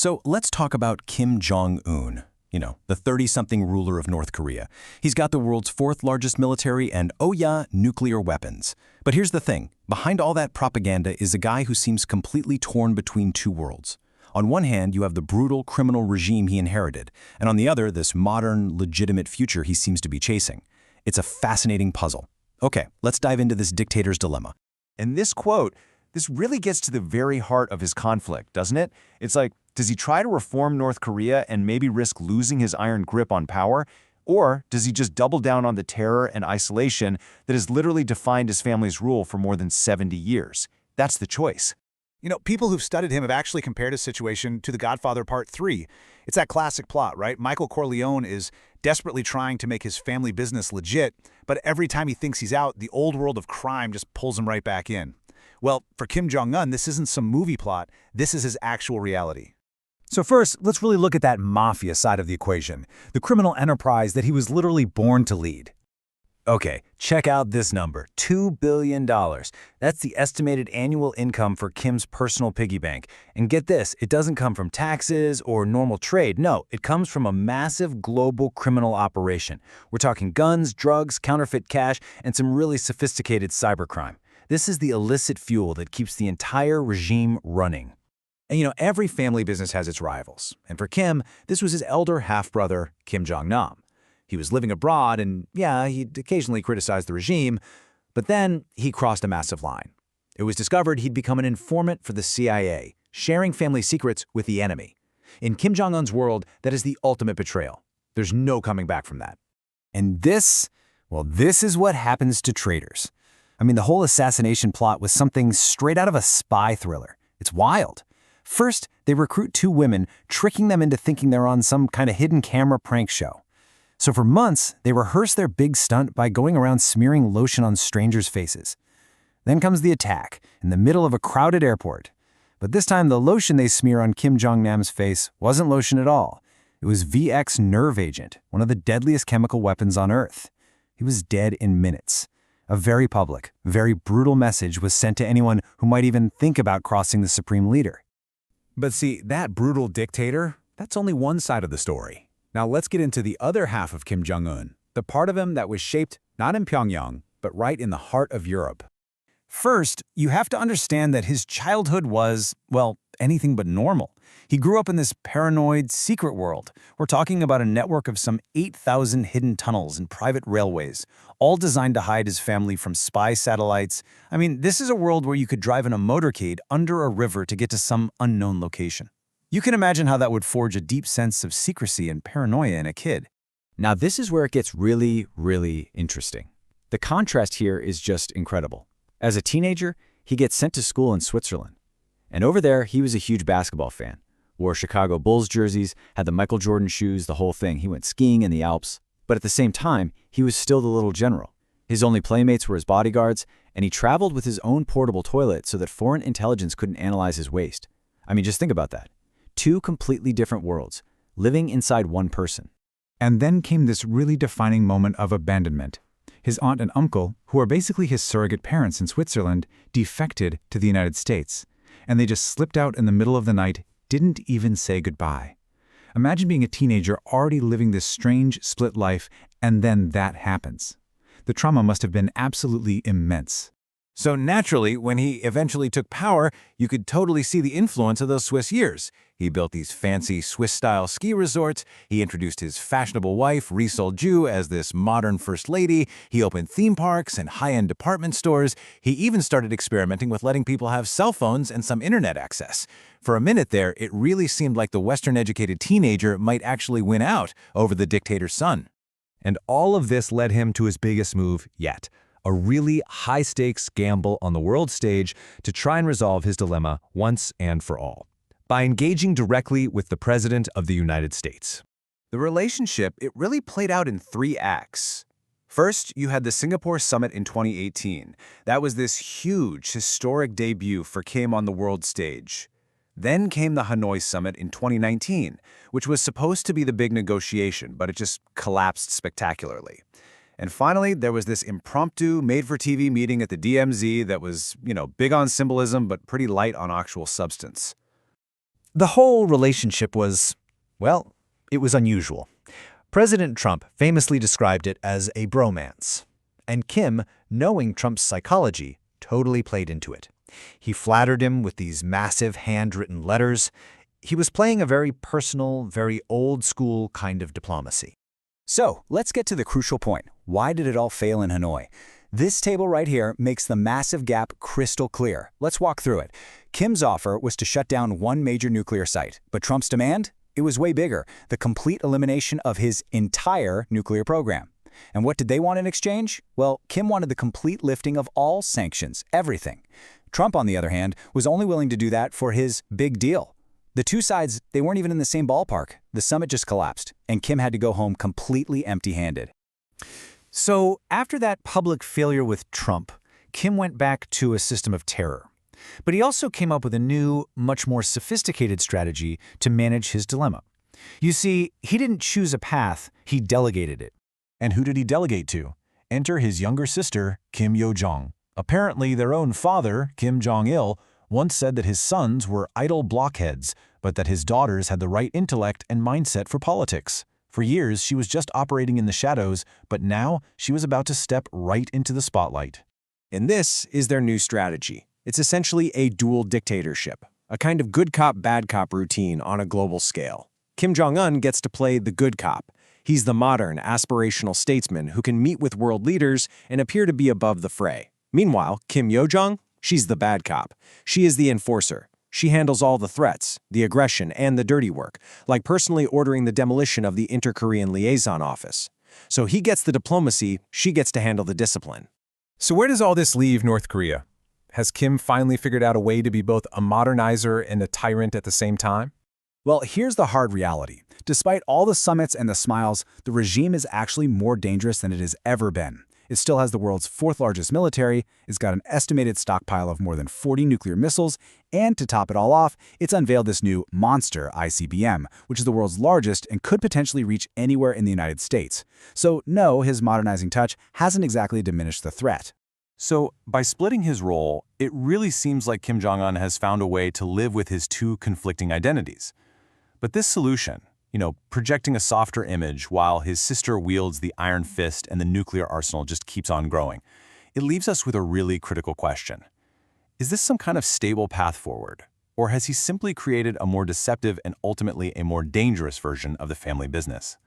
So let's talk about Kim Jong-un, the 30-something ruler of North Korea. He's got the world's fourth largest military and, oh yeah, nuclear weapons. But here's the thing. Behind all that propaganda is a guy who seems completely torn between two worlds. On one hand, you have the brutal criminal regime he inherited, and on the other, this modern, legitimate future he seems to be chasing. It's a fascinating puzzle. Okay, let's dive into this dictator's dilemma. And this quote, this really gets to the very heart of his conflict, doesn't it? It's like, does he try to reform North Korea and maybe risk losing his iron grip on power? Or does he just double down on the terror and isolation that has literally defined his family's rule for more than 70 years? That's the choice. People who've studied him have actually compared his situation to The Godfather Part 3. It's that classic plot, right? Michael Corleone is desperately trying to make his family business legit, but every time he thinks he's out, the old world of crime just pulls him right back in. Well, for Kim Jong-un, this isn't some movie plot. This is his actual reality. So first, let's really look at that mafia side of the equation, the criminal enterprise that he was literally born to lead. Okay, check out this number, $2 billion. That's the estimated annual income for Kim's personal piggy bank. And get this, it doesn't come from taxes or normal trade. No, it comes from a massive global criminal operation. We're talking guns, drugs, counterfeit cash, and some really sophisticated cybercrime. This is the illicit fuel that keeps the entire regime running. And every family business has its rivals. And for Kim, this was his elder half-brother, Kim Jong-nam. He was living abroad, and yeah, he'd occasionally criticize the regime, but then he crossed a massive line. It was discovered he'd become an informant for the CIA, sharing family secrets with the enemy. In Kim Jong-un's world, that is the ultimate betrayal. There's no coming back from that. And this is what happens to traitors. The whole assassination plot was something straight out of a spy thriller. It's wild. First, they recruit two women, tricking them into thinking they're on some kind of hidden camera prank show. So for months, they rehearse their big stunt by going around smearing lotion on strangers' faces. Then comes the attack, in the middle of a crowded airport. But this time, the lotion they smear on Kim Jong-nam's face wasn't lotion at all. It was VX nerve agent, one of the deadliest chemical weapons on Earth. He was dead in minutes. A very public, very brutal message was sent to anyone who might even think about crossing the supreme leader. But see, that brutal dictator, that's only one side of the story. Now let's get into the other half of Kim Jong-un, the part of him that was shaped not in Pyongyang, but right in the heart of Europe. First, you have to understand that his childhood was, well, anything but normal. He grew up in this paranoid, secret world. We're talking about a network of some 8,000 hidden tunnels and private railways, all designed to hide his family from spy satellites. This is a world where you could drive in a motorcade under a river to get to some unknown location. You can imagine how that would forge a deep sense of secrecy and paranoia in a kid. Now this is where it gets really, really interesting. The contrast here is just incredible. As a teenager, he gets sent to school in Switzerland. And over there, he was a huge basketball fan. Wore Chicago Bulls jerseys, had the Michael Jordan shoes, the whole thing. He went skiing in the Alps. But at the same time, he was still the little general. His only playmates were his bodyguards, and he traveled with his own portable toilet so that foreign intelligence couldn't analyze his waste. Just think about that. Two completely different worlds, living inside one person. And then came this really defining moment of abandonment. His aunt and uncle, who are basically his surrogate parents in Switzerland, defected to the United States. And they just slipped out in the middle of the night, didn't even say goodbye. Imagine being a teenager already living this strange, split life, and then that happens. The trauma must have been absolutely immense. So naturally, when he eventually took power, you could totally see the influence of those Swiss years. He built these fancy Swiss-style ski resorts. He introduced his fashionable wife, Ri Sol-ju, as this modern first lady. He opened theme parks and high-end department stores. He even started experimenting with letting people have cell phones and some internet access. For a minute there, it really seemed like the Western-educated teenager might actually win out over the dictator's son. And all of this led him to his biggest move yet. A really high-stakes gamble on the world stage to try and resolve his dilemma once and for all, by engaging directly with the President of the United States. The relationship, it really played out in 3 acts. First, you had the Singapore summit in 2018. That was this huge, historic debut for Kim on the world stage. Then came the Hanoi summit in 2019, which was supposed to be the big negotiation, but it just collapsed spectacularly. And finally, there was this impromptu, made-for-TV meeting at the DMZ that was, big on symbolism, but pretty light on actual substance. The whole relationship was, well, it was unusual. President Trump famously described it as a bromance. And Kim, knowing Trump's psychology, totally played into it. He flattered him with these massive handwritten letters. He was playing a very personal, very old-school kind of diplomacy. So, let's get to the crucial point. Why did it all fail in Hanoi? This table right here makes the massive gap crystal clear. Let's walk through it. Kim's offer was to shut down one major nuclear site, but Trump's demand? It was way bigger, the complete elimination of his entire nuclear program. And what did they want in exchange? Well, Kim wanted the complete lifting of all sanctions, everything. Trump, on the other hand, was only willing to do that for his big deal. The two sides, they weren't even in the same ballpark. The summit just collapsed, and Kim had to go home completely empty-handed. So, after that public failure with Trump, Kim went back to a system of terror. But he also came up with a new, much more sophisticated strategy to manage his dilemma. You see, he didn't choose a path, he delegated it. And who did he delegate to? Enter his younger sister, Kim Yo-jong. Apparently, their own father, Kim Jong-il, once said that his sons were idle blockheads, but that his daughters had the right intellect and mindset for politics. For years, she was just operating in the shadows, but now she was about to step right into the spotlight. And this is their new strategy. It's essentially a dual dictatorship, a kind of good cop, bad cop routine on a global scale. Kim Jong-un gets to play the good cop. He's the modern, aspirational statesman who can meet with world leaders and appear to be above the fray. Meanwhile, Kim Yo-jong, she's the bad cop. She is the enforcer. She handles all the threats, the aggression, and the dirty work, like personally ordering the demolition of the Inter-Korean Liaison Office. So he gets the diplomacy, she gets to handle the discipline. So where does all this leave North Korea? Has Kim finally figured out a way to be both a modernizer and a tyrant at the same time? Well, here's the hard reality. Despite all the summits and the smiles, the regime is actually more dangerous than it has ever been. It still has the world's fourth largest military, it's got an estimated stockpile of more than 40 nuclear missiles, and to top it all off, it's unveiled this new monster ICBM, which is the world's largest and could potentially reach anywhere in the United States. So no, his modernizing touch hasn't exactly diminished the threat. So, by splitting his role, it really seems like Kim Jong-un has found a way to live with his two conflicting identities. But this solution, projecting a softer image while his sister wields the iron fist and the nuclear arsenal just keeps on growing, it leaves us with a really critical question. Is this some kind of stable path forward? Or has he simply created a more deceptive and ultimately a more dangerous version of the family business?